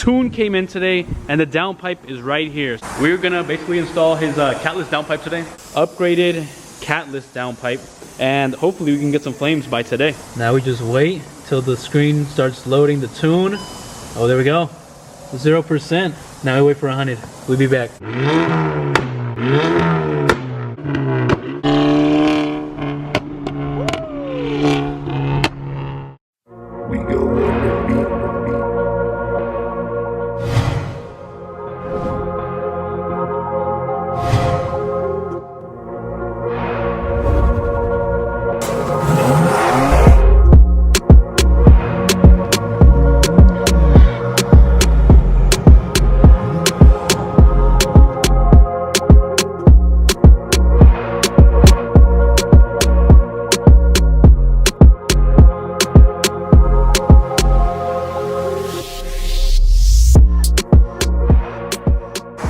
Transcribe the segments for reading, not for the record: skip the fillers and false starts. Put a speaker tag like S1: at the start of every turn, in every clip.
S1: tune came in today and the downpipe is right here. We're gonna basically install his Catless Downpipe today. Upgraded Catless Downpipe, and hopefully we can get some flames by today. Now we just wait till the screen starts loading the tune. Oh, there we go. 0%. Now we wait for 100. We'll be back.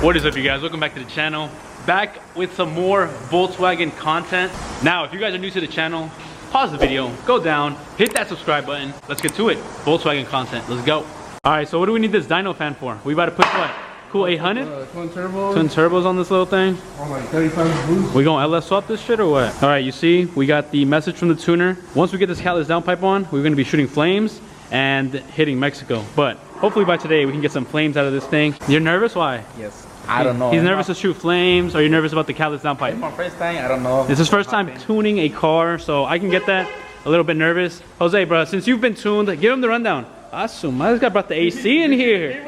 S1: What is up, you guys? Welcome back to the channel. Back with some more Volkswagen content. Now, if you guys are new to the channel, pause the video, go down, hit that subscribe button. Let's get to it. Volkswagen content. Let's go. All right, so what do we need this dyno fan for? We about to put what? Cool 800?
S2: Twin turbos.
S1: Twin turbos on this little thing.
S2: On like 30 times boost.
S1: We gonna LS swap this shit or what? All right, you see, we got the message from the tuner. Once we get this Catless Downpipe on, we're gonna be shooting flames and hitting Mexico. But hopefully by today, we can get some flames out of this thing. You're nervous? Why?
S2: Yes. I don't know.
S1: He's nervous to shoot flames, or you're nervous about the Catless Downpipe?
S2: It's my first time, I don't know.
S1: It's his first time tuning a car, so I can get that. A little bit nervous. Jose, bro, since you've been tuned, give him the rundown. Asu madre, this guy brought the AC in here.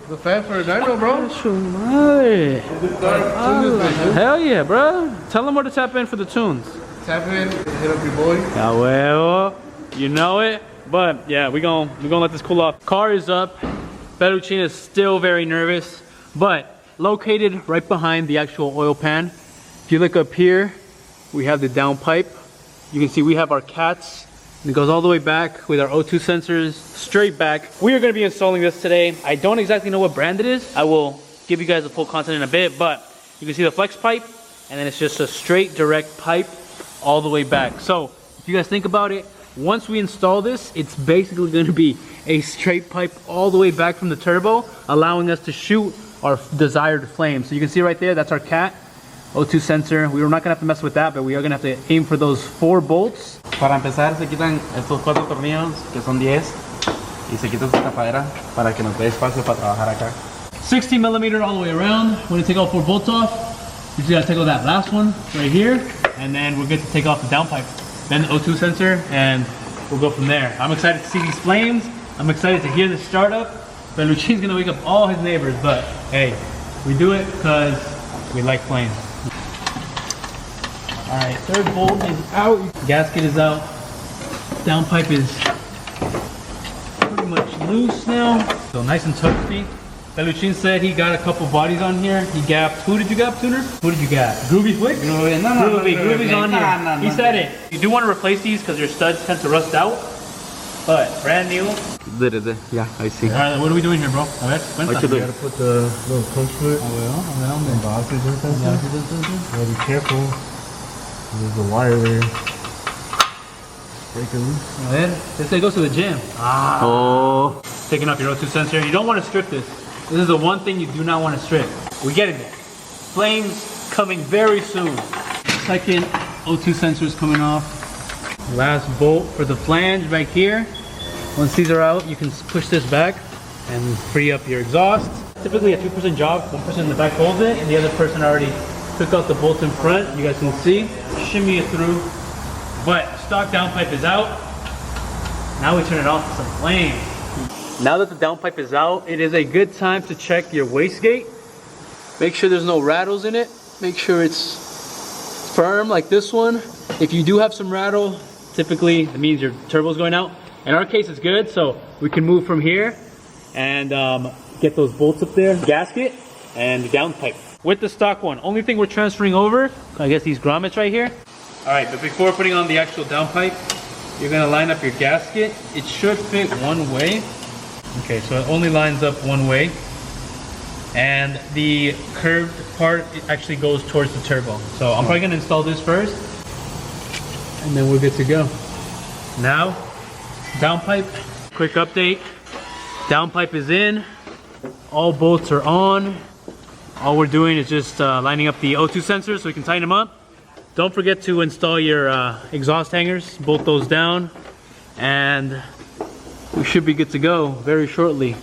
S2: The fan for a dyno, bro.
S1: Asu madre. Hell yeah, bro. Tell him where to tap in for the tunes.
S2: Tap in, hit up your boy.
S1: Ya huevo. You know it. But yeah, we gonna let this cool off. Car is up. Belluchin is still very nervous, but located right behind the actual oil pan. If you look up here, we have the downpipe. You can see we have our cats. It goes all the way back with our O2 sensors straight back. We are going to be installing this today. I don't exactly know what brand it is. I will give you guys the full content in a bit, but you can see the flex pipe, and then it's just a straight direct pipe all the way back. So if you guys think about it, once we install this, it's basically going to be a straight pipe all the way back from the turbo, allowing us to shoot our desired flame. So you can see right there, that's our cat O2 sensor. We were not gonna have to mess with that, but we are gonna have to aim for those 4 bolts.
S3: Para empezar, se quitan estos 4 tornillos, que son 10, y se quita esta tapadera para que nos dé espacio para trabajar acá.
S1: 16 millimeter all the way around. We're gonna take all 4 bolts off. You just gotta take off that last one right here, and then we're good to take off the downpipe, then the O2 sensor, and we'll go from there. I'm excited to see these flames. I'm excited to hear the startup. Belluchin's gonna wake up all his neighbors, but hey, we do it because we like flames. All right, 3rd bolt is out. Gasket is out. Downpipe is pretty much loose now. So nice and toasty. Belluchin said he got a couple bodies on here. He gapped. Who did you gap, tuner? Who did you gap? Groovy Flick? Groovy's on here. He said it. You do want to replace these because your studs tend to rust out, but brand new.
S3: Yeah, I see.
S1: All right, what are we doing here, bro? A ver, cuenta.
S2: You gotta put the little punch foot and the oxygen sensor. Gotta be careful. There's a wire there. Break it loose.
S1: A ver, this guy goes to the gym.
S3: Oh.
S1: Taking off your O2 sensor. You don't want to strip this. This is the one thing you do not want to strip. We get it there. Flames coming very soon. 2nd O2 sensor is coming off. Last bolt for the flange right here. Once these are out, you can push this back and free up your exhaust. Typically a 2% job, 1 person in the back holds it, and the other person already took out the bolt in front. You guys can see, shimmy it through. But stock downpipe is out. Now we turn it off to some flames. Now that the downpipe is out, it is a good time to check your wastegate. Make sure there's no rattles in it. Make sure it's firm like this one. If you do have some rattle, typically it means your turbo's going out. In our case, it's good, so we can move from here and get those bolts up there, gasket, and the downpipe. With the stock one, only thing we're transferring over, I guess these grommets right here. All right, but before putting on the actual downpipe, you're gonna line up your gasket. It should fit one way. Okay, so it only lines up one way. And the curved part, it actually goes towards the turbo. So I'm probably gonna install this first, and then we're good to go. Now, downpipe, quick update. Downpipe is in. All bolts are on. All we're doing is just lining up the O2 sensors so we can tighten them up. Don't forget to install your exhaust hangers, bolt those down, and we should be good to go very shortly.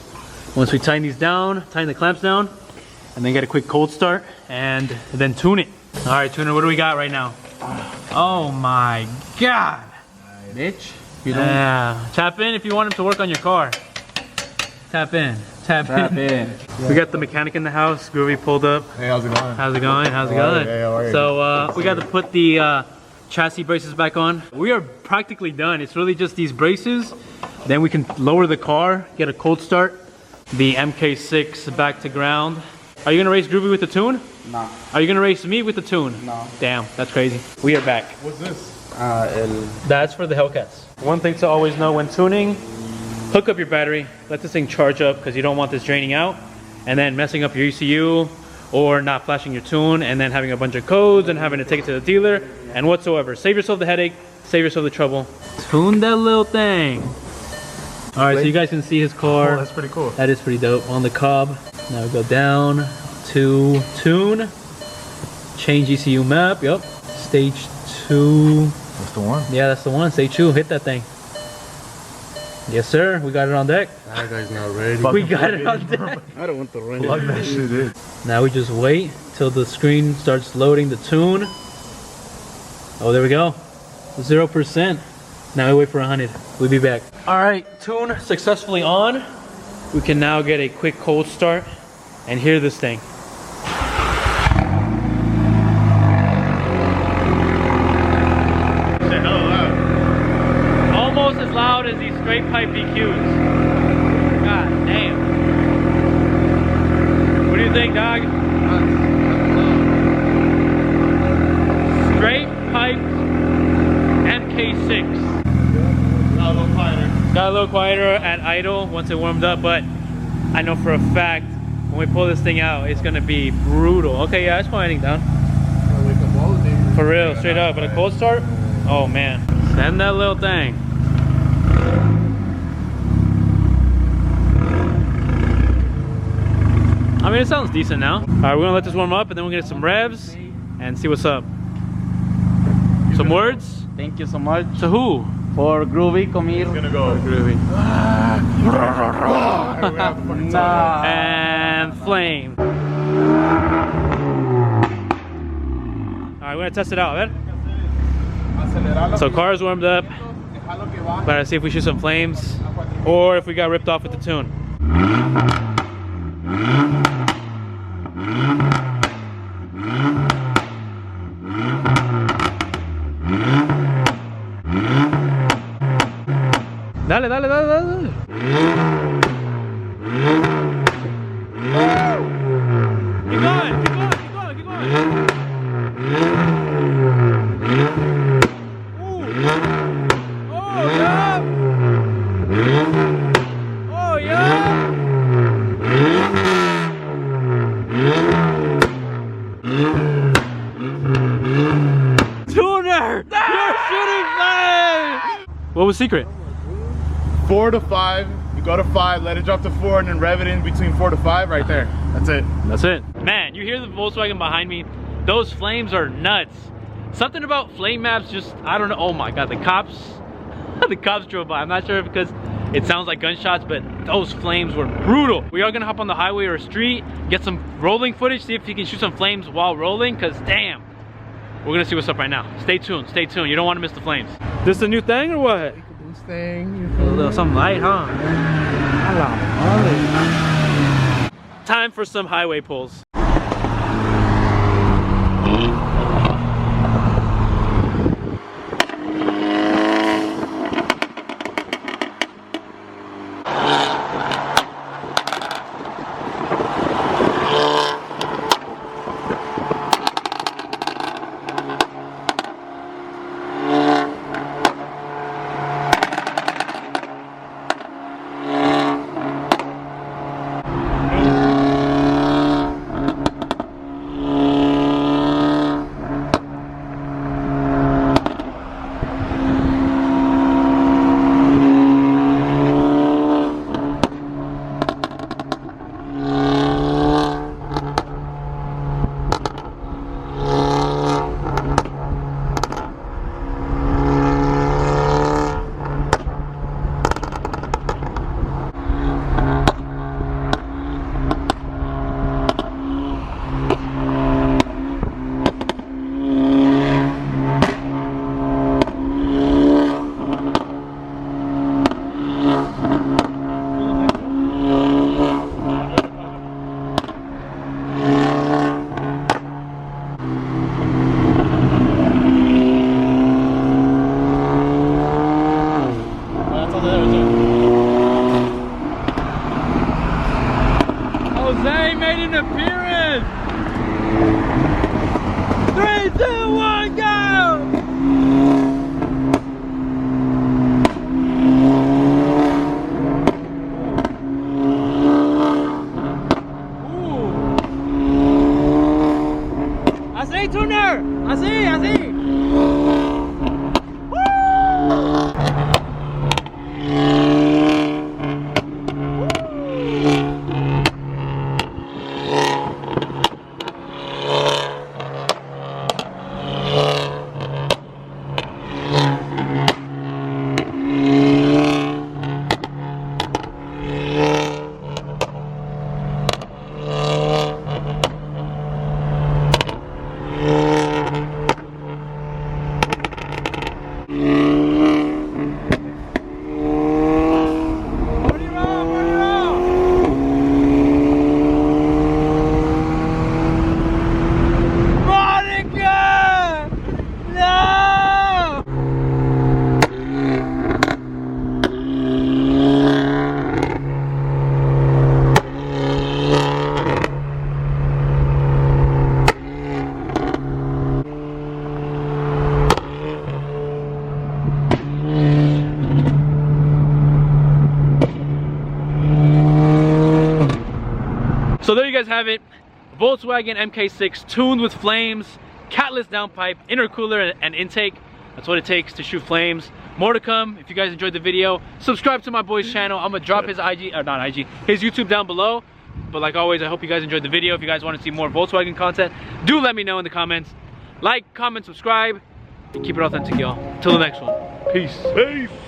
S1: Once we tighten these down, tighten the clamps down, and then get a quick cold start, and then tune it. All right, tuner, what do we got right now? Oh my God.
S3: Bitch. You don't
S1: Yeah, tap in if you want him to work on your car. Tap in, tap in. We got the mechanic in the house. Groovy pulled up.
S2: Hey, how's it going?
S1: How's it going? How's it going?
S2: Hey, how are you?
S1: So we got to put the chassis braces back on. We are practically done. It's really just these braces. Then we can lower the car, get a cold start. The MK6 back to ground. Are you gonna race Groovy with the tune?
S3: No.
S1: Are you gonna race me with the tune?
S3: No.
S1: Damn, that's crazy. We are back.
S2: What's this?
S1: That's for the Hellcats. One thing to always know when tuning, hook up your battery, let this thing charge up because you don't want this draining out and then messing up your ECU or not flashing your tune and then having a bunch of codes and having to take it to the dealer and whatsoever. Save yourself the headache, save yourself the trouble. Tune that little thing. All right, so you guys can see his car.
S2: Oh, that's pretty cool.
S1: That is pretty dope. On the COBB. Now we go down to tune, change ECU map, yep. Stage 2.
S2: That's the one.
S1: Yeah, that's the one. Stage 2, hit that thing. Yes, sir. We got it on deck.
S2: That guy's not ready.
S1: We got it on deck.
S3: I don't want to run
S2: Plug that shit in.
S1: Now we just wait till the screen starts loading the tune. Oh, there we go. 0%. Now we wait for 100. We'll be back. All right, tune successfully on. We can now get a quick cold start and hear this thing. Almost as loud as these straight pipe EQs. God damn. What do you think, dog? Straight pipe MK6. Got a little quieter at idle once it warmed up, but I know for a fact when we pull this thing out, it's gonna be brutal. Okay, yeah, it's quieting down. For real, straight up. But a cold start? Oh man. Send that little thing. I mean, it sounds decent now. All right, we're gonna let this warm up and then we're gonna get some revs and see what's up. Some words?
S3: Thank you so much
S1: To who?
S3: for Groovy Comir.
S2: Gonna go.
S1: Groovy.
S3: Nah.
S1: And flame. Alright, we're gonna test it out, man. So car's warmed up. Better see if we shoot some flames or if we got ripped off with the tune. Dale, dale, dale, dale. Keep going, keep going, keep going, keep going. Ooh. Oh, yeah. Oh, yeah. Tuner! You're shooting flames! What was secret?
S2: 4 to 5. You go to 5, let it drop to 4, and then rev it in between 4 to 5 right there. That's it.
S1: That's it. Man, you hear the Volkswagen behind me? Those flames are nuts. Something about flame maps just, I don't know. Oh my God, the cops drove by. I'm not sure if because it sounds like gunshots, but those flames were brutal. We are gonna hop on the highway or street, get some rolling footage, see if you can shoot some flames while rolling, cause damn. We're gonna see what's up right now. Stay tuned, stay tuned. You don't wanna miss the flames. This the new thing or what?
S2: Thing.
S1: A little something light, huh? Time for some highway pulls. Jose made an appearance! 3, 2, 1, go! Así, tuner! Así, así! So there you guys have it, Volkswagen MK6 tuned with flames, Catless Downpipe, intercooler and intake. That's what it takes to shoot flames. More to come. If you guys enjoyed the video, subscribe to my boy's channel. I'm gonna drop his his YouTube down below. But like always, I hope you guys enjoyed the video. If you guys want to see more Volkswagen content, do let me know in the comments. Like, comment, subscribe, and keep it authentic, y'all. Till the next one. Peace.